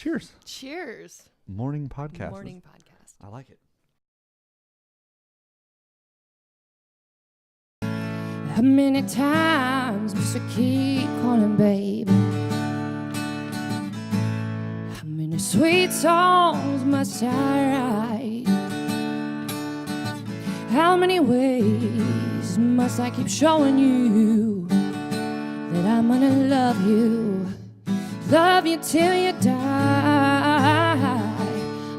Cheers. Cheers. Morning podcast. Morning podcast. I like it. How many times must I keep calling, babe? How many sweet songs must I write? How many ways must I keep showing you that I'm gonna love you till you die?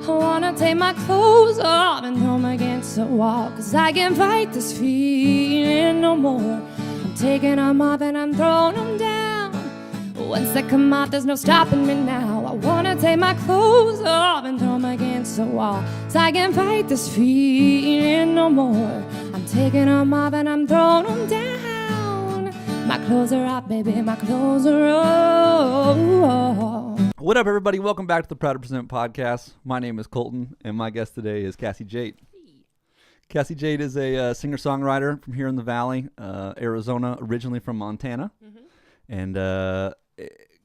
I wanna take my clothes off and throw them against the wall, 'cause I can't fight this feeling no more. I'm taking them off and I'm throwing them down. Once they come off, there's no stopping me now. I wanna take my clothes off and throw them against the wall, 'cause I can't fight this feeling no more. I'm taking them off and I'm throwing them down. My clothes are off, baby, my clothes are off. What up, everybody? Welcome back to the Proud to Present podcast. My name is Colton, and my guest today is Kassi Jayde. Kassi Jayde is a singer-songwriter from here in the Valley, Arizona, originally from Montana. Mm-hmm. And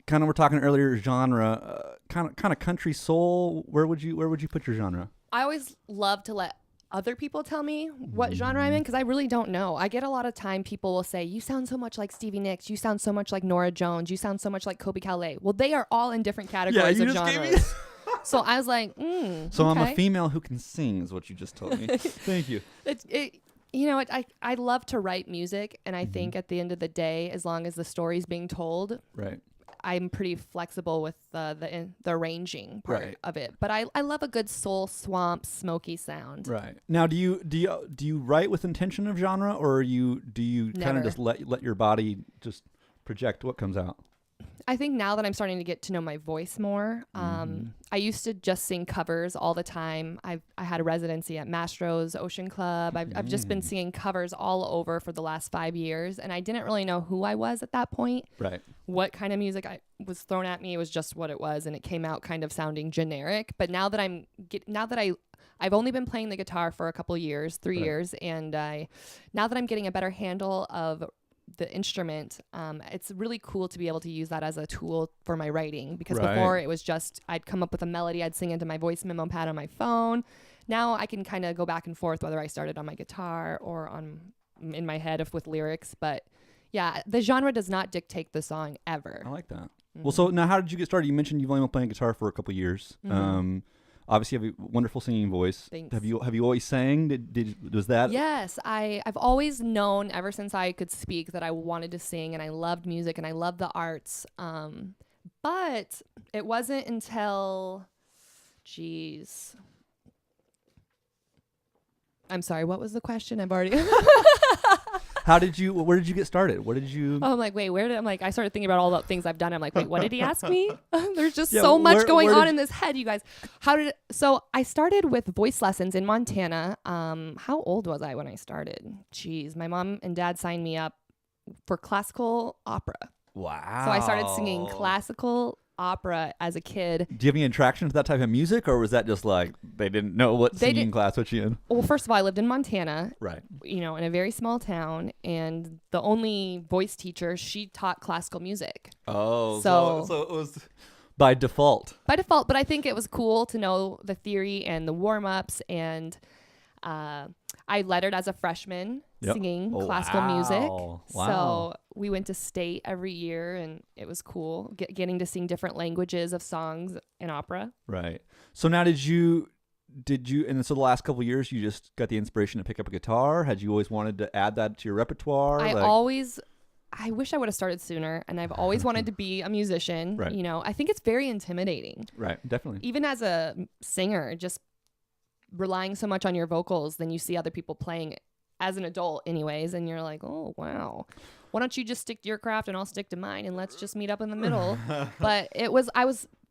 kind of we're talking earlier genre, kind of country soul. Where would you put your genre? I always love to let other people tell me what genre I'm in, because I really don't know. I get a lot of time people will say, you sound so much like Stevie Nicks, you sound so much like Norah Jones, you sound so much like Kobe Calais. Well, they are all in different categories of genres. So I was like, So okay. I'm a female who can sing is what you just told me. Thank you. I love to write music, and I think at the end of the day, as long as the story's being told, Right. I'm pretty flexible with the arranging part of it. But I love a good soul swamp smoky sound. Right. Now, do you write with intention of genre, or do you kind of just let your body just project what comes out? I think now that I'm starting to get to know my voice more, I used to just sing covers all the time. I had a residency at Mastro's Ocean Club. I've just been singing covers all over for the last 5 years, and I didn't really know who I was at that point. Right. What kind of music I was thrown at me, it was just what it was, and it came out kind of sounding generic. But now that I've only been playing the guitar for a couple years, 3 years, and now that I'm getting a better handle of the instrument, it's really cool to be able to use that as a tool for my writing, because before it was just I'd come up with a melody, I'd sing into my voice memo pad on my phone. Now I can kind of go back and forth whether I started on my guitar or in my head with lyrics. But yeah, the genre does not dictate the song ever. I like that. Well, so now how did you get started? You mentioned you've only been playing guitar for a couple years. Obviously, you have a wonderful singing voice. Thanks. Have you always sang? Was that? Yes, I've always known ever since I could speak that I wanted to sing, and I loved music and I loved the arts. But it wasn't until, I'm sorry, what was the question? I've already. Where did you get started? What did you? Oh, I'm like, wait, I started thinking about all the things I've done. I'm like, wait, what did he ask me? There's just so much going on in this head, you guys. So I started with voice lessons in Montana. How old was I when I started? My mom and dad signed me up for classical opera. Wow. So I started singing classical opera as a kid. Do you have any attraction to that type of music, or was that just like they didn't know what singing class was you in? Well, first of all, I lived in Montana, right? In a very small town, and the only voice teacher, she taught classical music. Oh, so it was by default. But I think it was cool to know the theory and the warm-ups, and I lettered as a freshman singing classical music. Wow. So we went to state every year, and it was cool getting to sing different languages of songs in opera. Right. So now did you, and so the last couple of years, you just got the inspiration to pick up a guitar? Had you always wanted to add that to your repertoire? I wish I would have started sooner, and I've always wanted to be a musician. Right. I think it's very intimidating. Right, definitely. Even as a singer, just relying so much on your vocals, then you see other people playing as an adult anyways, and you're like, oh, wow. Why don't you just stick to your craft and I'll stick to mine, and let's just meet up in the middle. But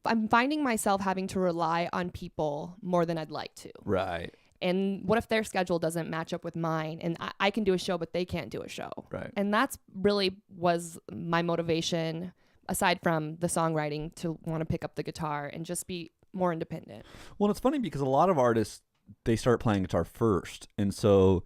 I'm finding myself having to rely on people more than I'd like to. Right. And what if their schedule doesn't match up with mine, and I can do a show, but they can't do a show? Right. And that's really was my motivation, aside from the songwriting, to want to pick up the guitar and just be more independent. Well, it's funny because a lot of artists, they start playing guitar first. And so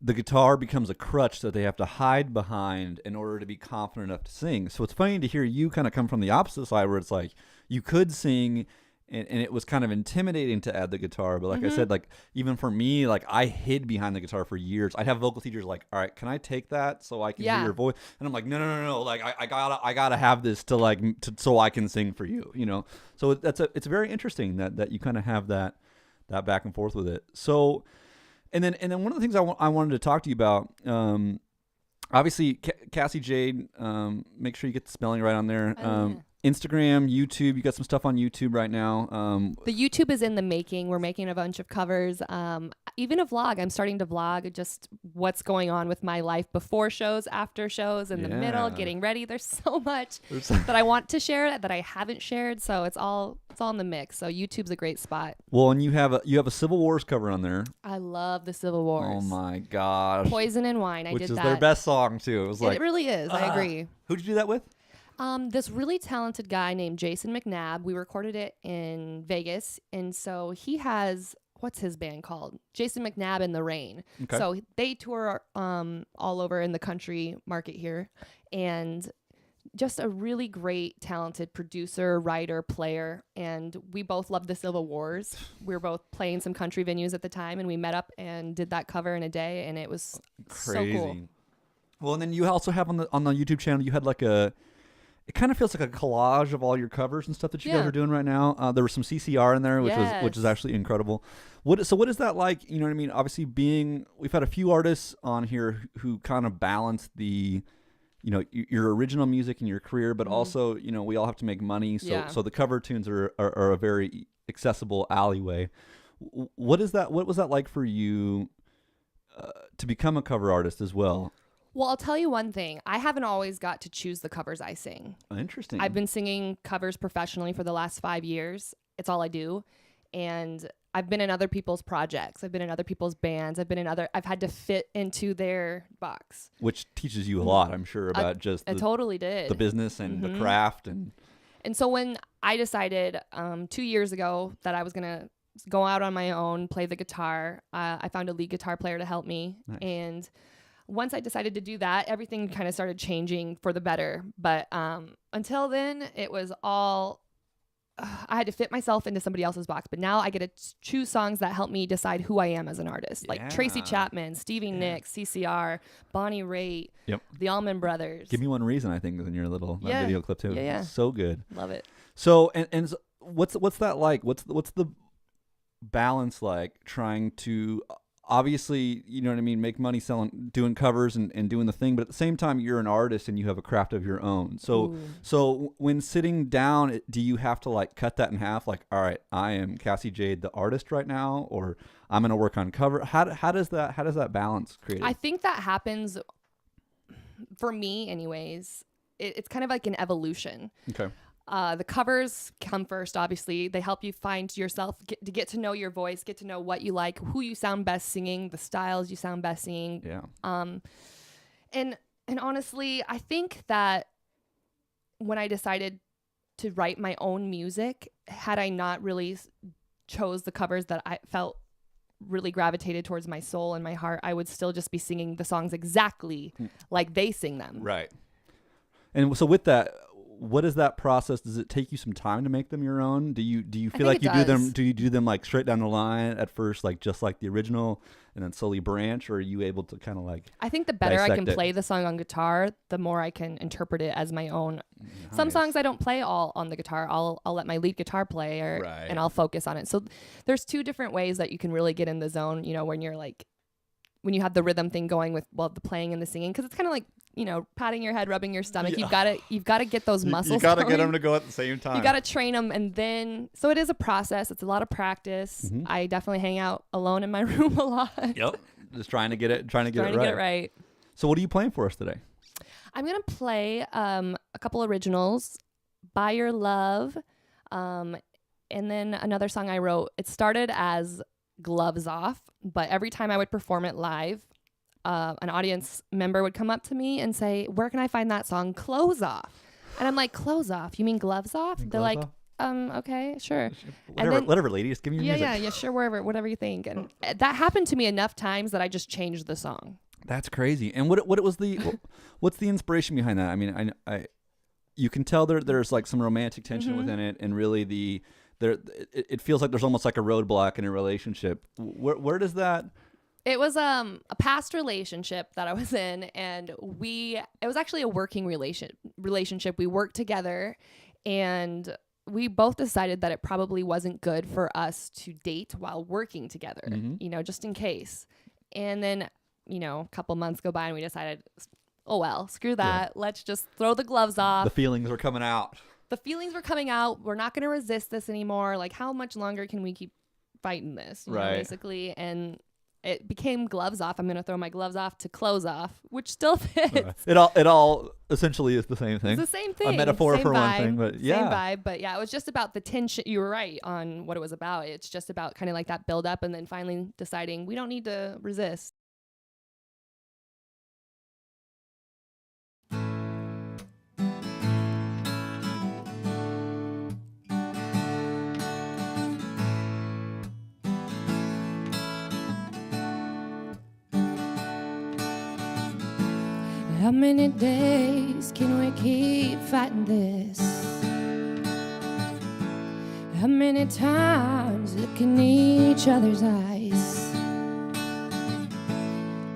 the guitar becomes a crutch that they have to hide behind in order to be confident enough to sing. So it's funny to hear you kind of come from the opposite side, where it's like you could sing. And it was kind of intimidating to add the guitar. But like I said, like even for me, like I hid behind the guitar for years. I'd have vocal teachers like, all right, can I take that so I can hear your voice? And I'm like, no. Like I gotta have this so I can sing for you, you know? So it's very interesting that you kind of have that back and forth with it. So, and then one of the things I wanted to talk to you about, obviously Kassi Jayde, make sure you get the spelling right on there. Instagram, YouTube. You got some stuff on YouTube right now. The YouTube is in the making. We're making a bunch of covers. Even a vlog. I'm starting to vlog just what's going on with my life before shows, after shows, in the middle, getting ready. There's so much that I want to share that I haven't shared. So it's all in the mix. So YouTube's a great spot. Well, and you have a Civil Wars cover on there. I love the Civil Wars. Oh my gosh. Poison and Wine. I did that. Which is their best song too. It was like it really is. I agree. Who'd you do that with? This really talented guy named Jason McNabb. We recorded it in Vegas, and so he has, what's his band called? Jason McNabb and the Rain. Okay. So they tour all over in the country market here, and just a really great, talented producer, writer, player, and we both love the Civil Wars. We were both playing some country venues at the time, and we met up and did that cover in a day, and it was crazy. So cool. Well, and then you also have on the YouTube channel, you had like it kind of feels like a collage of all your covers and stuff that you guys are doing right now. There was some CCR in there, which is actually incredible. What is that like? You know what I mean? Obviously, we've had a few artists on here who kind of balance the, you know, your original music and your career, but also, you know, we all have to make money. So the cover tunes are a very accessible alleyway. What was that like for you to become a cover artist as well? Well, I'll tell you one thing. I haven't always got to choose the covers I sing. Interesting. I've been singing covers professionally for the last 5 years. It's all I do. And I've been in other people's projects. I've been in other people's bands. I've had to fit into their box. Which teaches you a lot, I'm sure, about it totally did. The business and the craft. And so when I decided 2 years ago that I was going to go out on my own, play the guitar, I found a lead guitar player to help me. Nice. And once I decided to do that, everything kind of started changing for the better. But until then, it was all, I had to fit myself into somebody else's box. But now I get to choose songs that help me decide who I am as an artist. Like Tracy Chapman, Stevie Nicks, CCR, Bonnie Raitt, the Allman Brothers. Give Me One Reason, I think, is in your little video clip too. Yeah. So good. Love it. So, and what's that like? What's the balance like trying to... Obviously, you know what I mean, make money doing covers and doing the thing, but at the same time, you're an artist and you have a craft of your own. So when sitting down, do you have to like cut that in half? Like, all right, I am Kassi Jayde, the artist right now, or I'm going to work on cover. How does that balance create? I think that happens for me anyways. It's kind of like an evolution. Okay. The covers come first, obviously. They help you find yourself, get to know your voice, get to know what you like, who you sound best singing, the styles you sound best singing. Yeah. And honestly, I think that when I decided to write my own music, had I not really chose the covers that I felt really gravitated towards my soul and my heart, I would still just be singing the songs exactly like they sing them. Right. And so with that, what is that process? Does it take you some time to make them your own? Do you feel like you do them like straight down the line at first, like just like the original, and then slowly branch, or are you able to kind of like? I think the better I can play the song on guitar, the more I can interpret it as my own. Nice. Some songs I don't play all on the guitar. I'll let my lead guitar play, and I'll focus on it. So there's two different ways that you can really get in the zone. You know, when you're like, when you have the rhythm thing going with the playing and the singing, because it's kind of like, you know, patting your head, rubbing your stomach. Yeah. You've got to get those muscles. You got to get them to go at the same time. You got to train them, and then so it is a process. It's a lot of practice. Mm-hmm. I definitely hang out alone in my room a lot. Yep, just trying to get it right. So what are you playing for us today? I'm gonna play a couple originals, "By Your Love," and then another song I wrote. It started as "Gloves Off," but every time I would perform it live, an audience member would come up to me and say, "Where can I find that song, Clothes Off?" And I'm like, "Clothes off? You mean gloves off?" They're like, okay, sure. Whatever, lady, just give me your music. Yeah, sure, whatever you think. And that happened to me enough times that I just changed the song. That's crazy. And what's the inspiration behind that? I mean, you can tell there's like some romantic tension within it, and really it feels like there's almost like a roadblock in a relationship. Where does that? It was a past relationship that I was in, and it was actually a working relationship. We worked together, and we both decided that it probably wasn't good for us to date while working together, just in case. And then, a couple months go by and we decided, oh, well, screw that. Yeah. Let's just throw the gloves off. The feelings were coming out. We're not going to resist this anymore. Like, how much longer can we keep fighting this? Basically. And it became gloves off. I'm going to throw my gloves off to clothes off, which still fits. It all essentially is the same thing. It's the same thing. A metaphor same for vibe, one thing, but yeah. Same vibe, but yeah, it was just about the tension. You were right on what it was about. It's just about kind of like that build up and then finally deciding we don't need to resist. How many days can we keep fighting this? How many times look in each other's eyes?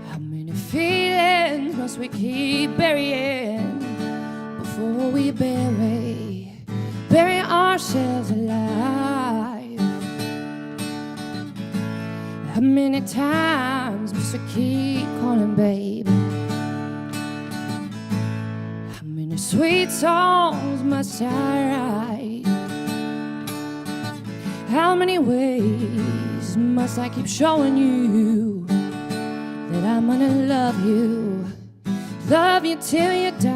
How many feelings must we keep burying before we bury ourselves alive? How many times must we keep calling, babe? Sweet songs must I write? How many ways must I keep showing you that I'm gonna love you till you die?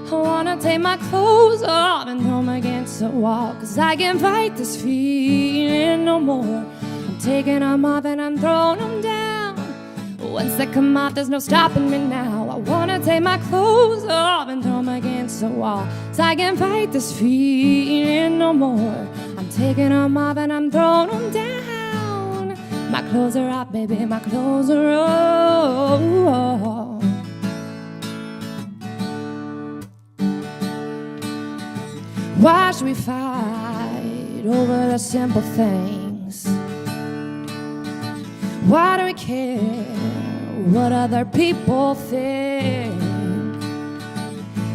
I wanna take my clothes off and throw them against the wall, 'cause I can't fight this feeling no more. I'm taking them off and I'm throwing them down. Once they come off, there's no stopping me now. I wanna take my clothes off and throw them against the wall, 'cause I can't fight this feeling no more. I'm taking them off and I'm throwing them down. My clothes are off, baby, my clothes are off. Why should we fight over the simple things? Why do we care what other people think?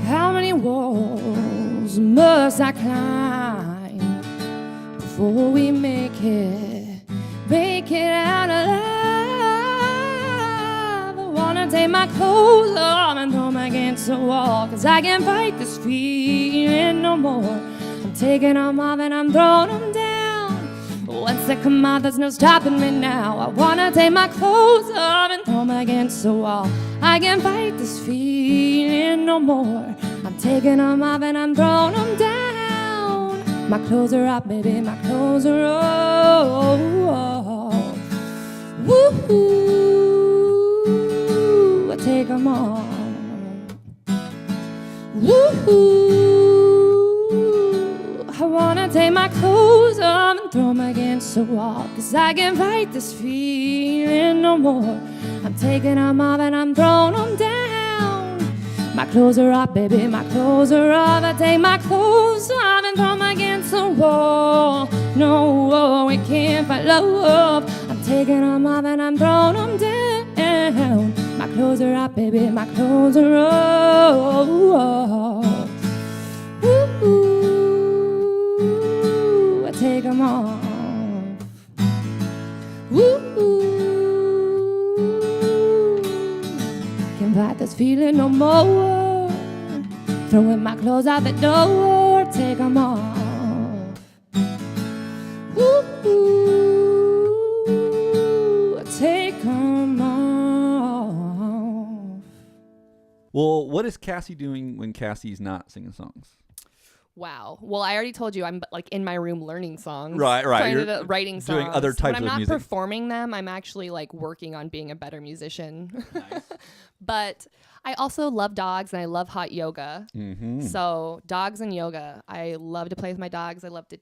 How many walls must I climb before we make it out alive? I wanna take my clothes off and throw them against the wall, 'cause I can't fight this feeling no more. I'm taking them off and I'm throwing them down. Once they come out, there's no stopping me now. I wanna take my clothes off and throw them against the wall. I can't fight this feeling no more. I'm taking them off and I'm throwing them down. My clothes are off, baby, my clothes are off. Woo-hoo, I take them off. Woo-hoo, I wanna take my clothes off and throw them against the wall, 'cause I can't fight this feeling no more. I'm taking them off and I'm throwing them down. My clothes are off, baby, my clothes are off. I take my clothes off and throw them against the wall. No, we can't fight love. I'm taking them off and I'm throwing them down. My clothes are off, baby, my clothes are off. Woo-hoo, I take them off. Woo-hoo, can't fight this feeling no more. Throwing my clothes out the door, take them off. Woo-hoo, I take them off. Well, what is Kassi doing when Kassi's not singing songs? Wow. Well, I already told you I'm like in my room learning songs. Right. You're writing songs. Doing other types of music. When I'm not performing them, I'm actually like working on being a better musician. Nice. But I also love dogs and I love hot yoga. Mm-hmm. So dogs and yoga. I love to play with my dogs. I love to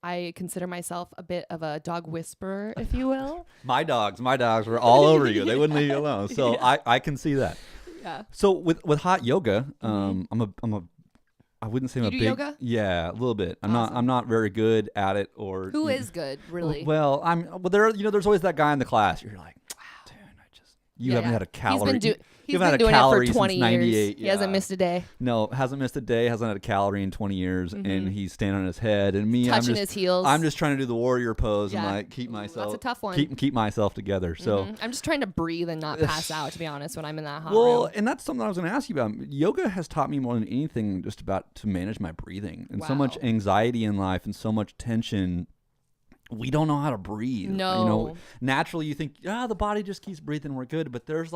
I consider myself a bit of a dog whisperer, if you will. My dogs were all over you. They wouldn't leave you alone. So yeah. I can see that. Yeah. So with hot yoga, I wouldn't say I'm You a do big yoga? Yeah, a little bit. Awesome. I'm not very good at it. Or Who is good, really? Well, there's always that guy in the class. You're like, dude, you haven't had a calorie. He's been doing it for 20 since 98. years. He hasn't missed a day. No, hasn't missed a day. Hasn't had a calorie in 20 years, and he's standing on his head. And me, touching his heels. I'm just trying to do the warrior pose and Yeah. like keep myself. That's a tough one. Keep myself together. So I'm just trying to breathe and not pass out. To be honest, when I'm in that hot well, room. and that's something I was going to ask you about. Yoga has taught me more than anything just about to manage my breathing and so much anxiety in life and so much tension. We don't know how to breathe. No. Naturally you think, the body just keeps breathing, we're good. But there's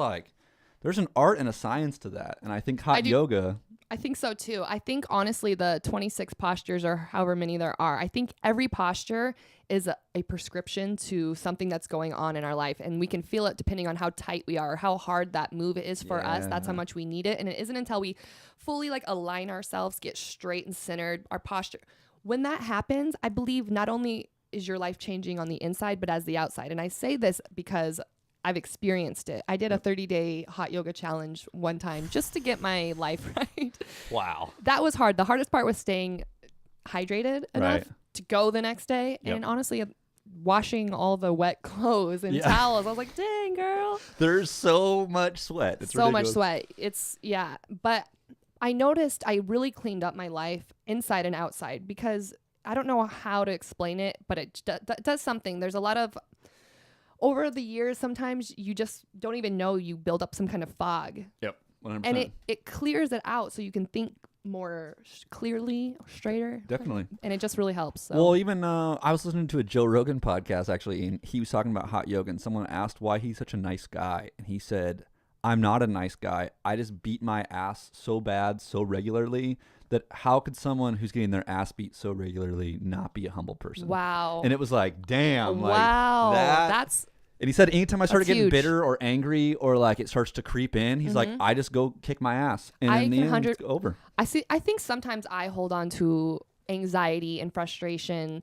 an art and a science to that. And I think hot yoga. I think so too. I think honestly, the 26 postures or however many there are, I think every posture is a prescription to something that's going on in our life. And we can feel it depending on how tight we are, or how hard that move is for us. That's how much we need it. And it isn't until we fully align ourselves, get straight and centered, our posture. When that happens, I believe not only is your life changing on the inside, but as the outside. And I say this because I've experienced it. I did a 30-day hot yoga challenge one time just to get my life right. Wow. That was hard. The hardest part was staying hydrated enough to go the next day. Yep. And honestly, washing all the wet clothes and towels. I was like, dang, girl. There's so much sweat. It's so ridiculous. much sweat. But I noticed I really cleaned up my life inside and outside because I don't know how to explain it, but it does something. There's a lot of, over the years, sometimes you just don't even know you build up some kind of fog. Yep. 100%. And it clears it out so you can think more clearly, straighter. Definitely. And it just really helps. So. Well, even I was listening to a Joe Rogan podcast, actually, and he was talking about hot yoga, and someone asked why he's such a nice guy. And he said, I'm not a nice guy. I just beat my ass so bad, so regularly, that how could someone who's getting their ass beat so regularly not be a humble person? Wow. And it was like, damn. Wow. That's... And he said anytime I started getting huge. bitter or angry or it starts to creep in, he's like, I just go kick my ass. And in the end, it's over. I think sometimes I hold on to anxiety and frustration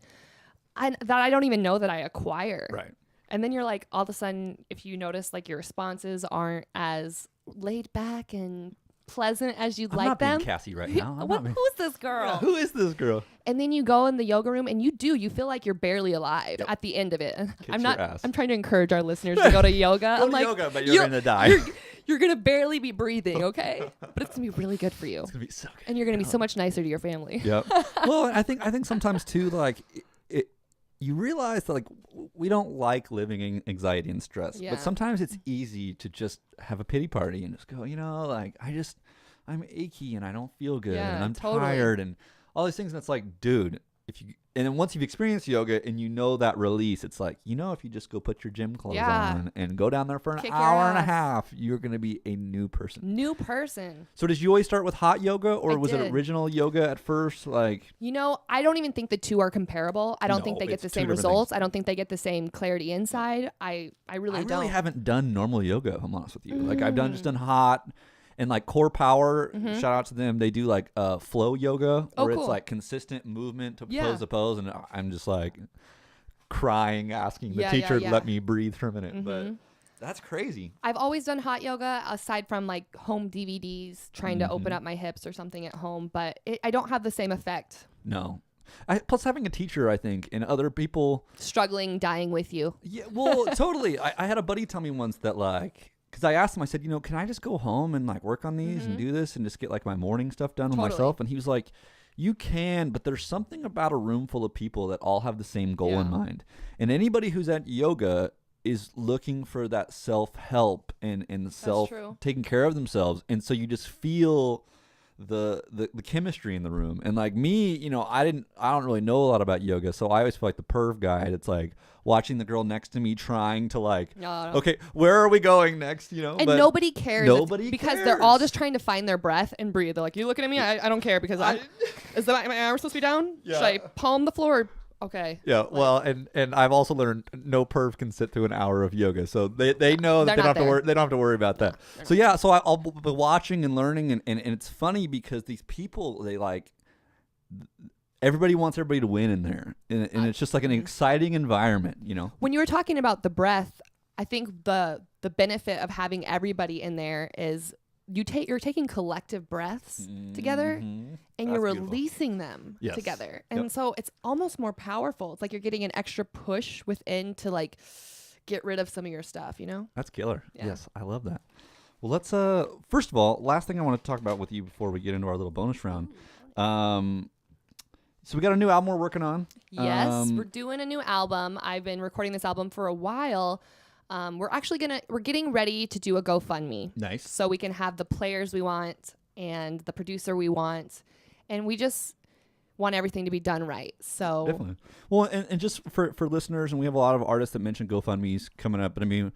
that I don't even know that I acquire. Right. And then you're like, all of a sudden, if you notice your responses aren't as laid back and pleasant as you'd like them. I'm not being Kassi right now. Who's this girl? Yeah, who is this girl? And then you go in the yoga room and you feel like you're barely alive at the end of it. I'm trying to encourage our listeners to go to yoga. Go to yoga, but you're going to die. You're going to barely be breathing, okay? But it's going to be really good for you. It's going to be so good. And you're going to be so much nicer to your family. Yep. Well, I think sometimes too, you realize that we don't like living in anxiety and stress, but sometimes it's easy to just have a pity party and just go, I'm achy and I don't feel good and I'm tired and all these things. And it's like, dude, and then once you've experienced yoga and that release, it's like, if you just go put your gym clothes on and go down there for an hour and a half, you're going to be a new person. So did you always start with hot yoga or was it original yoga at first? I don't even think the two are comparable. I don't think they get the same results. I don't think they get the same clarity inside. I really don't. I really haven't done normal yoga, if I'm honest with you. I've done hot. And Core Power, shout out to them. They do flow yoga, where cool. it's consistent movement to pose to pose, and I'm just crying, asking the teacher to let me breathe for a minute. But that's crazy. I've always done hot yoga aside from home DVDs, trying to open up my hips or something at home, but I don't have the same effect. No. Plus having a teacher, I think, and other people struggling, dying with you. Yeah, well, totally. I had a buddy tell me once that because I asked him, I said, can I just go home and work on these and do this and just get my morning stuff done with myself? And he was like, you can, but there's something about a room full of people that all have the same goal in mind. And anybody who's at yoga is looking for that self-help and taking care of themselves. And so you just feel the chemistry in the room. And me, I don't really know a lot about yoga, so I always feel like the perv guy. It's watching the girl next to me trying to okay, where are we going next? And but nobody cares. Because they're all just trying to find their breath and breathe. They're like, you looking at me? I don't care because my arm supposed to be down? Yeah. Should I palm the floor? Okay. Yeah. Well, and I've also learned no perv can sit through an hour of yoga, so they know that they don't have to worry about that. So yeah, so I'll be watching and learning, and it's funny because these people everybody wants everybody to win in there, and it's just an exciting environment, When you were talking about the breath, I think the benefit of having everybody in there is you're taking collective breaths together, and you're releasing them together. And so it's almost more powerful. It's like you're getting an extra push within to like get rid of some of your stuff, you know? That's killer. Yeah. Yes, I love that. Well, let's first of all, last thing I want to talk about with you before we get into our little bonus round. So we got a new album we're working on. Yes, we're doing a new album. I've been recording this album for a while. We're getting ready to do a GoFundMe. Nice. So we can have the players we want and the producer we want. And we just want everything to be done right. So definitely. Well, and just for listeners, and we have a lot of artists that mention GoFundMe's coming up, but I mean,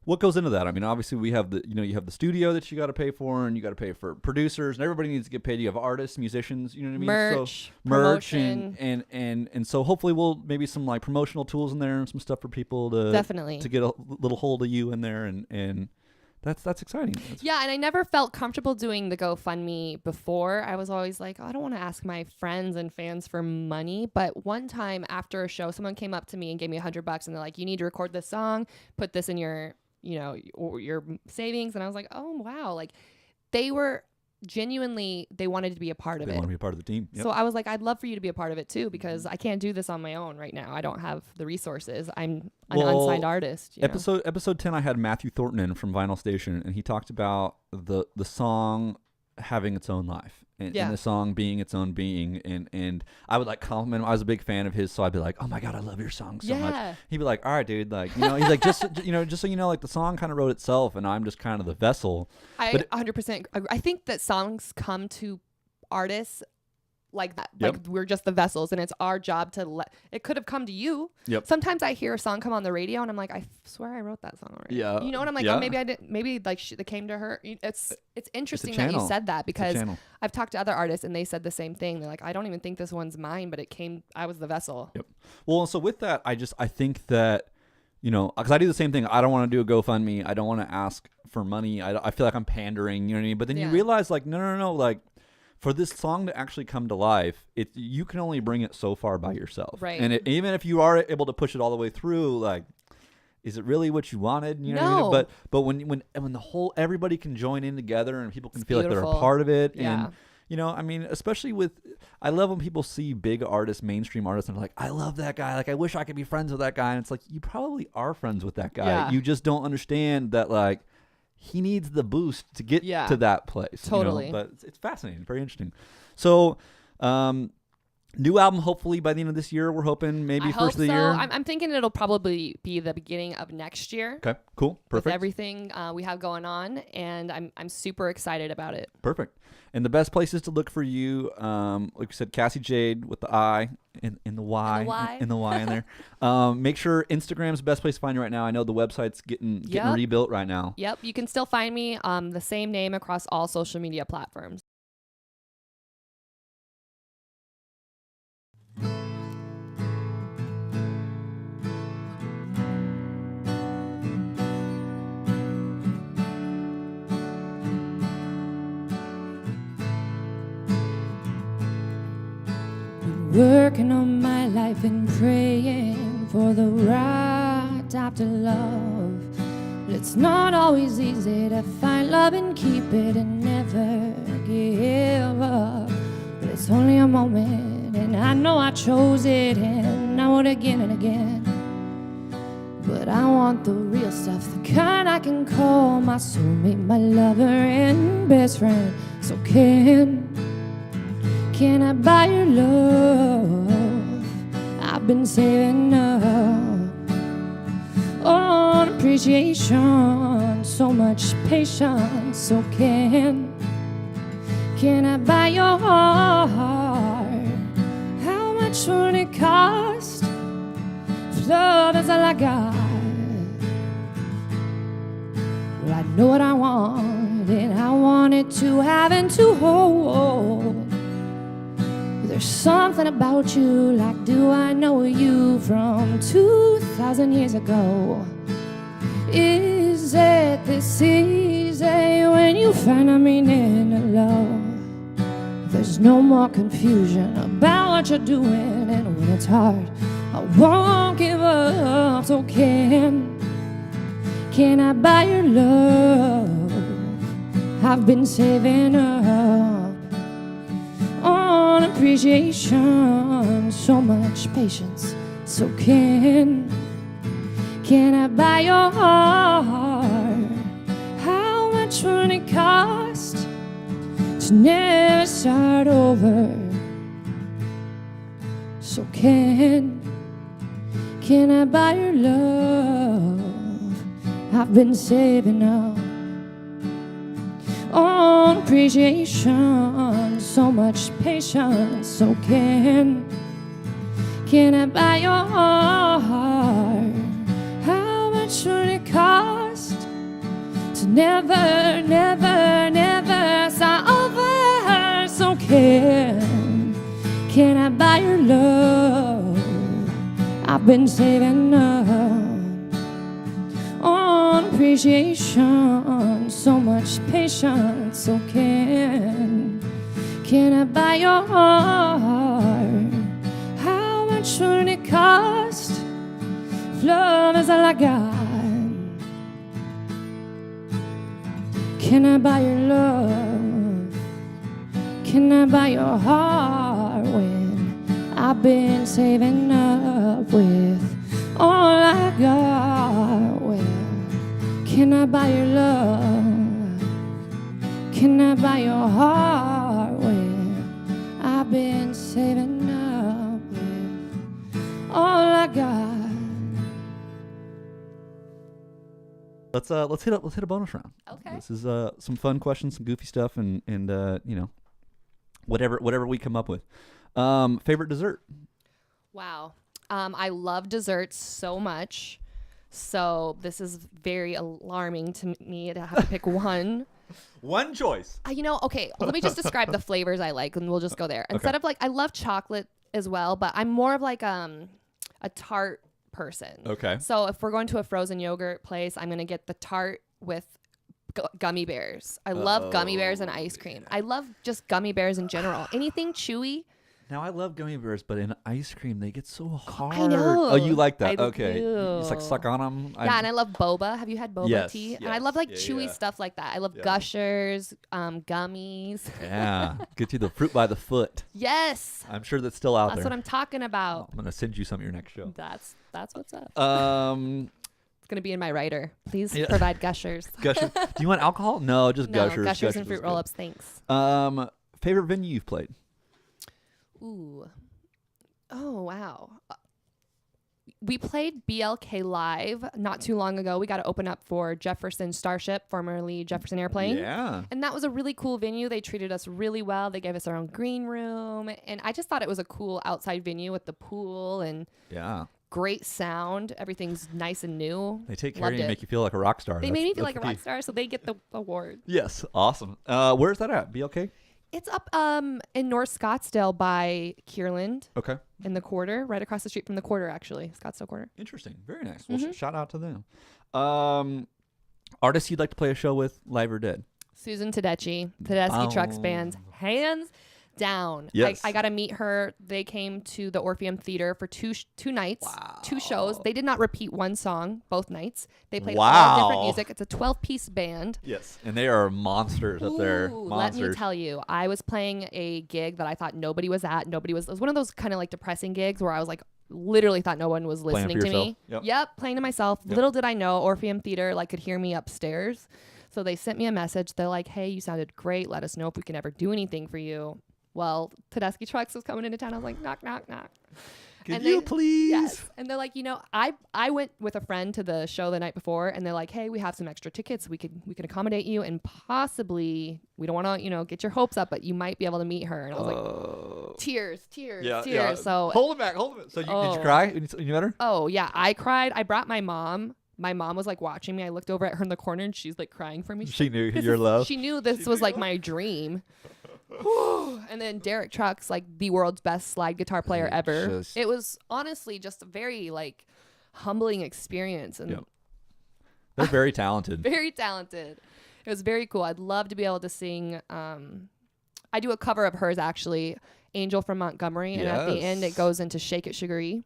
what goes into that? I mean, obviously we have you have the studio that you got to pay for, and you got to pay for producers, and everybody needs to get paid. You have artists, musicians, you know what I mean? Merch, so, promotion. and so hopefully we'll maybe some like promotional tools in there and some stuff for people to definitely to get a little hold of you in there, and that's exciting. Yeah, and I never felt comfortable doing the GoFundMe before. I was always like, I don't want to ask my friends and fans for money. But one time after a show, someone came up to me and gave me $100, and they're like, you need to record this song, put this in your your savings. And I was like, oh wow, like they were genuinely, they wanted to be a part of it. They want to be a part of the team. Yep. So I was like, I'd love for you to be a part of it too, because I can't do this on my own right now. I don't have the resources. I'm an unsigned artist. Episode 10, I had Matthew Thornton in from Vinyl Station, and he talked about the song having its own life, and the song being its own being, and I would like compliment him. I was a big fan of his, so I'd be like, oh my God, I love your song so much. He'd be like, all right, dude, like, he's like, just so you know, like the song kind of wrote itself, and I'm just kind of the vessel. I 100% agree. I think that songs come to artists like that. Yep. Like we're just the vessels, and it's our job to it could have come to you. Yep. Sometimes I hear a song come on the radio and I'm like, I swear I wrote that song already. Yeah. You know what I'm like? Oh, maybe I didn't. Maybe like it came to her. It's interesting that you said that, because I've talked to other artists and they said the same thing. They're like, I don't even think this one's mine, but I was the vessel. Yep. Well, so with that, I think that, because I do the same thing. I don't want to do a GoFundMe. I don't want to ask for money. I feel like I'm pandering, you know what I mean? But then you realize like, no, like, for this song to actually come to life, you can only bring it so far by yourself. Right. And even if you are able to push it all the way through, like, is it really what you wanted? You know no. what I mean? But when the whole everybody can join in together and people can feel like they're a part of it, and I mean, especially I love when people see big artists, mainstream artists, and they're like, I love that guy. Like, I wish I could be friends with that guy. And it's like, you probably are friends with that guy. Yeah. You just don't understand that, like, he needs the boost to get to that place. Totally. But it's fascinating, very interesting. So, new album hopefully by the end of this year. We're hoping maybe first of the year. I'm thinking it'll probably be the beginning of next year. Okay, cool, perfect. With everything we have going on, and I'm super excited about it. Perfect. And the best places to look for you, like we said, Kassi Jayde with the I in the Y, in there. Make sure Instagram's the best place to find you right now. I know the website's getting rebuilt right now. Yep, you can still find me the same name across all social media platforms. Working on my life and praying for the right type to love. But it's not always easy to find love and keep it and never give up. But it's only a moment, and I know I chose it, and I would again and again. But I want the real stuff, the kind I can call my soulmate, my lover and best friend. So can I buy your love? I've been saving up on appreciation, so much patience. So can I buy your heart? How much would it cost? If love is all I got, well, I know what I want, and I want it to have and to hold. There's something about you, like do I know you from 2,000 years ago? Is it this easy when you find a meaning of love? There's no more confusion about what you're doing, and when it's hard, I won't give up. So can I buy your love? I've been saving up on appreciation, so much patience. So can I buy your heart? How much would it cost to never start over? So can I buy your love? I've been saving up on appreciation, so much patience. So can I buy your heart? How much would it cost to never, never, never start over? So can I buy your love? I've been saving up on appreciation, so much patience. So can I buy your heart? How much would it cost if love is all I got? Can I buy your love? Can I buy your heart when I've been saving up with all I got? Well, can I buy your love? Can I buy your heart when I've been saving up with all I got? Let's hit a bonus round. Okay. This is some fun questions, some goofy stuff, and you know, whatever we come up with. Favorite dessert? Wow. I love desserts so much. So this is very alarming to me to have to pick one. One choice. Okay, let me just describe the flavors I like and we'll just go there. Instead of I love chocolate as well, but I'm more of like a tart person. Okay. So if we're going to a frozen yogurt place, I'm going to get the tart with gummy bears. I love gummy bears and ice cream. Yeah. I love just gummy bears in general. Anything chewy. Now I love gummy bears, but in ice cream they get so hard. I know. Oh, you like that? I Okay. do. You just like suck on them. Yeah, and I love boba. Have you had boba Yes, tea? yes. And I love like Yeah, chewy yeah. stuff like that. I love Yeah. Gushers, gummies. Yeah, get you the fruit by the foot. Yes, I'm sure that's still out that's there. what I'm talking about. I'm gonna send you some at your next show. That's what's up. It's gonna be in my writer. Please Yeah. provide Gushers. Gushers. Do you want alcohol? No, just No, Gushers. Gushers and is fruit good. roll-ups. Thanks. Favorite venue you've played? Ooh. Oh, wow. We played BLK Live not too long ago. We got to open up for Jefferson Starship, formerly Jefferson Airplane. Yeah. And that was a really cool venue. They treated us really well. They gave us our own green room. And I just thought it was a cool outside venue with the pool and Yeah. great sound. Everything's nice and new. They take care Loved of you and it. make you feel like a rock star. They That's- made me feel that's like a the rock key. star, so they get the award. Yes. Awesome. Where's that at? BLK? It's up in North Scottsdale by Kierland Okay. in the Quarter, right across the street from the Quarter, actually. Scottsdale Quarter. Interesting. Very nice. Well, Mhm. shout out to them. Artists you'd like to play a show with, live or dead? Susan Tedeschi Trucks Bands, hands down. Yes. I got to meet her. They came to the Orpheum Theater for two nights, Wow. 2 shows. They did not repeat one song both nights. They played all Wow. different music. It's a 12-piece band. Yes. And they are monsters up there. Ooh, let Monsters. me tell you, I was playing a gig that I thought nobody was at. It was one of those kind of like depressing gigs where I was like, literally thought no one was Playing listening for to me. yourself? Yep. Yep, playing to myself. Yep. Little did I know Orpheum Theater could hear me upstairs. So they sent me a message. They're like, hey, you sounded great. Let us know if we can ever do anything for you. Well, Tedeschi Trucks was coming into town. I was like, knock, knock, knock. Could And you they- please? Yes. And they're like, I went with a friend to the show the night before, and they're like, hey, we have some extra tickets. We can accommodate you, and possibly we don't want to, get your hopes up, but you might be able to meet her. And I was like, tears. Yeah. So, hold it back. So did you Oh. cry when you met her? oh yeah, I cried. I brought my mom. My mom was watching me. I looked over at her in the corner, and she's crying for me. She knew This your is- love. She knew this was my dream. And then Derek Trucks, the world's best slide guitar player ever. Just- It was honestly just a very humbling experience and Yep. They're very talented. very talented. It was very cool. I'd love to be able to sing. I do a cover of hers actually, Angel from Montgomery, and at the end Yes. it goes into Shake It Sugar E.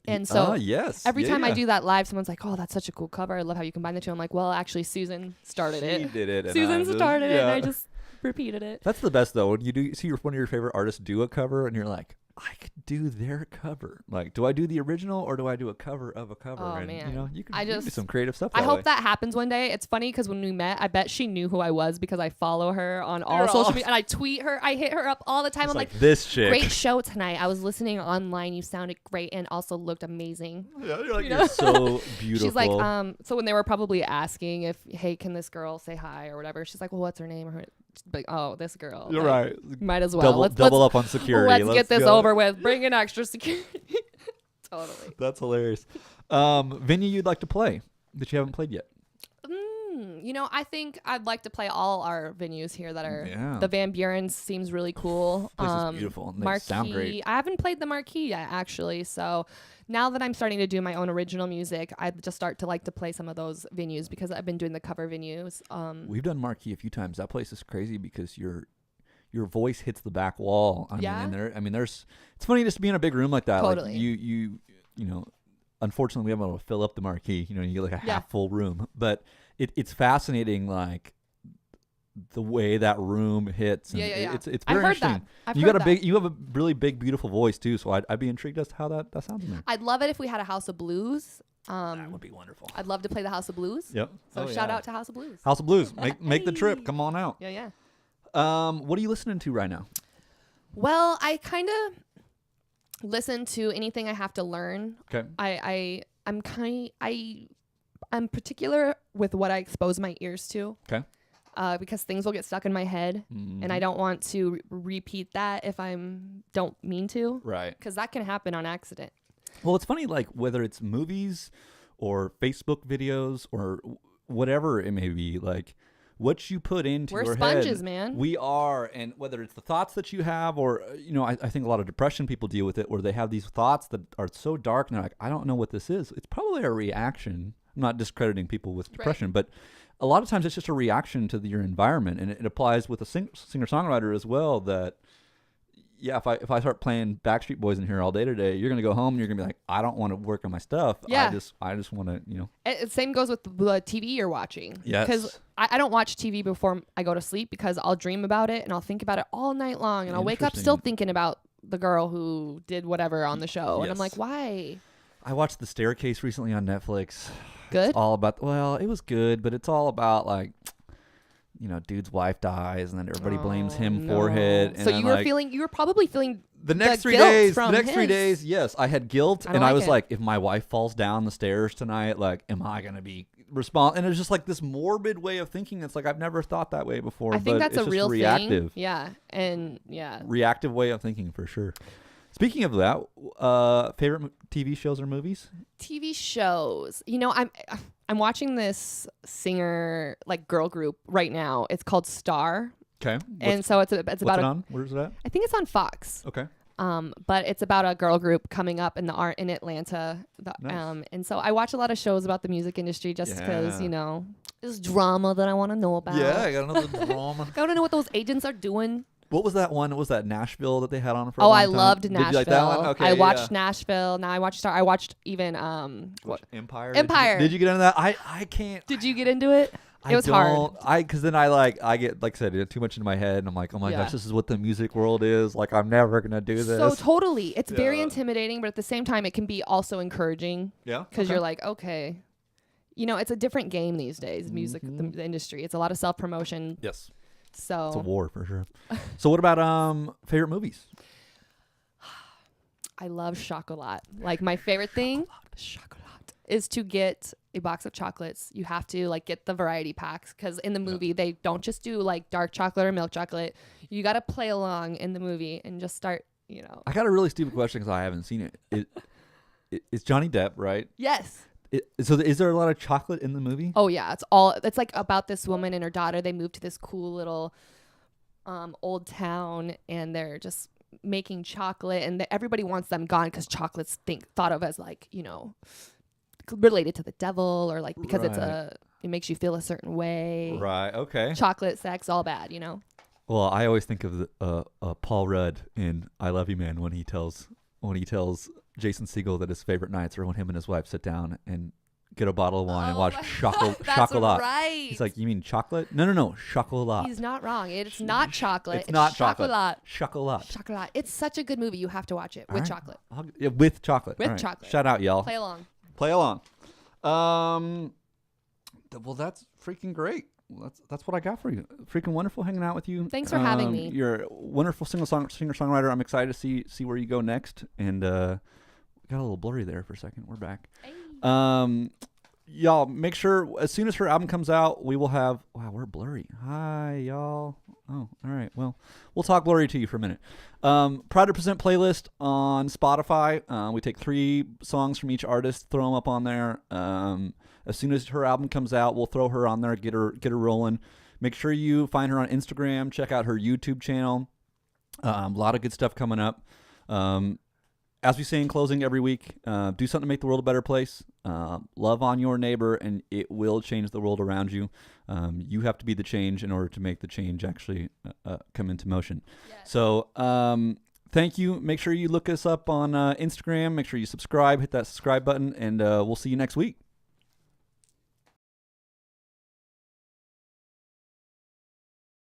And so yes. every Yeah, time I yeah. do that live, someone's like, oh, that's such a cool cover. I love how you combine the two. I'm like, well, actually, Susan started She it. did it. and Susan I just- started it, yeah. and I just repeated it. That's the best though. When you do see one of your favorite artists do a cover, and you're like, I could do their cover. Like, do I do the original or do I do a cover of a cover? Oh, and man. you know, you can I you can do just- some creative stuff. I that hope way. that happens one day. It's funny because when we met, I bet she knew who I was because I follow her on all You're social all- media, and I tweet her. I hit her up all the time. It's I'm like, this chick. great show tonight. I was listening online. You sounded great and also looked amazing. Yeah, you're like, You you're know? so beautiful. She's like, so when they were probably asking if, hey, can this girl say hi or whatever? She's like, well, what's her name? Or her, like, oh, this girl. You're Like, right. Might as well. Double up on security. Let's get this go. over with. Bring in extra security. Totally. That's hilarious. Venue you'd like to play that you haven't played yet? You know, I think I'd like to play all our venues here that are Yeah. the Van Buren's seems really cool. Place is beautiful, and they Marquee. sound great. I haven't played the Marquee yet, actually. So now that I'm starting to do my own original music, I just start to like to play some of those venues because I've been doing the cover venues. We've done Marquee a few times. That place is crazy because your voice hits the back wall. Yeah? There's it's funny just to be in a big room like that. Totally. Like you know, unfortunately we haven't been able to fill up the Marquee. You know, you get like a Yeah. half full room, but it's fascinating, like the way that room hits. And Yeah. It's very I've heard interesting. that. I've you heard got that. you have a really big, beautiful voice too. So I'd be intrigued as to how that sounds in there. I'd love it if we had a House of Blues. That would be wonderful. I'd love to play the House of Blues. Yep. So shout out to House of Blues. House of Blues. Make the trip. Come on out. Yeah. What are you listening to right now? Well, I kind of listen to anything I have to learn. Okay. I'm particular with what I expose my ears to. Okay. Because things will get stuck in my head, and I don't want to repeat that if don't mean to. Right. Because that can happen on accident. Well, it's funny, like whether it's movies or Facebook videos or whatever it may be, like what you put into We're your sponges, head. man. We are, and whether it's the thoughts that you have, or I think a lot of depression people deal with it, where they have these thoughts that are so dark, and they're like, I don't know what this is. It's probably a reaction. I'm not discrediting people with depression, but a lot of times it's just a reaction to your environment, and it applies with a singer-songwriter as well. That if I start playing Backstreet Boys in here all day today, you're gonna go home and you're gonna be like, I don't want to work on my stuff. Yeah. I just want to Same goes with the TV you're watching. Yes. Because I don't watch TV before I go to sleep because I'll dream about it and I'll think about it all night long, and I'll wake up still thinking about the girl who did whatever on the show, and I'm like, why? I watched The Staircase recently on Netflix. Good. It's all about, it was good, but it's all about like, dude's wife dies and then everybody blames him for it. And So then, you were probably feeling the next 3 guilt days, from his. yes, I had guilt, I don't and I like was it. like, if my wife falls down the stairs tonight, like, am I gonna be respond? And it's just like this morbid way of thinking. It's like I've never thought that way before. I think but that's it's a just real reactive. thing. Yeah, and yeah. Reactive way of thinking for sure. Speaking of that, favorite TV shows or movies? TV shows. I'm watching this singer girl group right now. It's called Star, Okay. and so it's What's about it on? Where's it at? I think it's on Fox. Okay. But it's about a girl group coming up in the art in Atlanta. Nice. And so I watch a lot of shows about the music industry just because Yeah. there's drama that I want to know about. Yeah, I got another drama. I want to know what those agents are doing. What was that one? What was that Nashville that they had on for a Oh, long I time? loved Did Nashville. you like that one? Okay, I watched yeah. Nashville. Now I watch Star. I watched even what? Empire. Empire. Did you get into that? I can't. Did you get into it? It was hard. Because then I get, like I said, it too much in my head, and I'm like, oh my Yeah. gosh, this is what the music world is. Like, I'm never gonna do this. So totally, it's very Yeah. intimidating, but at the same time, it can be also encouraging Yeah. because you're like, okay, it's a different game these days. Music, the industry. It's a lot of self promotion. Yes. So It's a war for sure. So what about favorite movies? I love Chocolat. Like my favorite thing, Chocolat, is to get a box of chocolates. You have to get the variety packs because in the movie they don't just do dark chocolate or milk chocolate. You got to play along in the movie and just start. I got a really stupid question because I haven't seen it. It's Johnny Depp, right? Yes. So is there a lot of chocolate in the movie? Oh yeah, it's about this woman and her daughter. They moved to this cool little old town, and they're just making chocolate, and everybody wants them gone because chocolate's thought of as related to the devil or because Right. it makes you feel a certain way. Right. Okay. Chocolate, sex, all bad. Well, I always think of Paul Rudd in "I Love You, Man" when he tells Jason Segel that his favorite nights are when him and his wife sit down and get a bottle of wine and watch That's Chocolat. right. He's like, you mean chocolate? No, Chocolat. He's not wrong. It's not chocolate. It's not chocolate. Chocolat. Chocolat. Chocolat. It's such a good movie. You have to watch it with chocolate. With chocolate. With All right. chocolate. Shout out, y'all. Play along. Play along. Well, that's freaking great. That's what I got for you. Freaking wonderful hanging out with you. Thanks for having me. You're a wonderful singer-songwriter. I'm excited to see where you go next. And we got a little blurry there for a second. We're back. Hey. Y'all, make sure as soon as her album comes out, we will have... Wow, we're blurry. Hi, y'all. Oh, all right. Well, we'll talk blurry to you for a minute. Proud to Present playlist on Spotify. We take 3 songs from each artist, throw them up on there. As soon as her album comes out, we'll throw her on there, get her rolling. Make sure you find her on Instagram. Check out her YouTube channel. A lot of good stuff coming up. As we say in closing every week, do something to make the world a better place. Love on your neighbor, and it will change the world around you. You have to be the change in order to make the change actually come into motion. Yes. So thank you. Make sure you look us up on Instagram. Make sure you subscribe, hit that subscribe button, and we'll see you next week.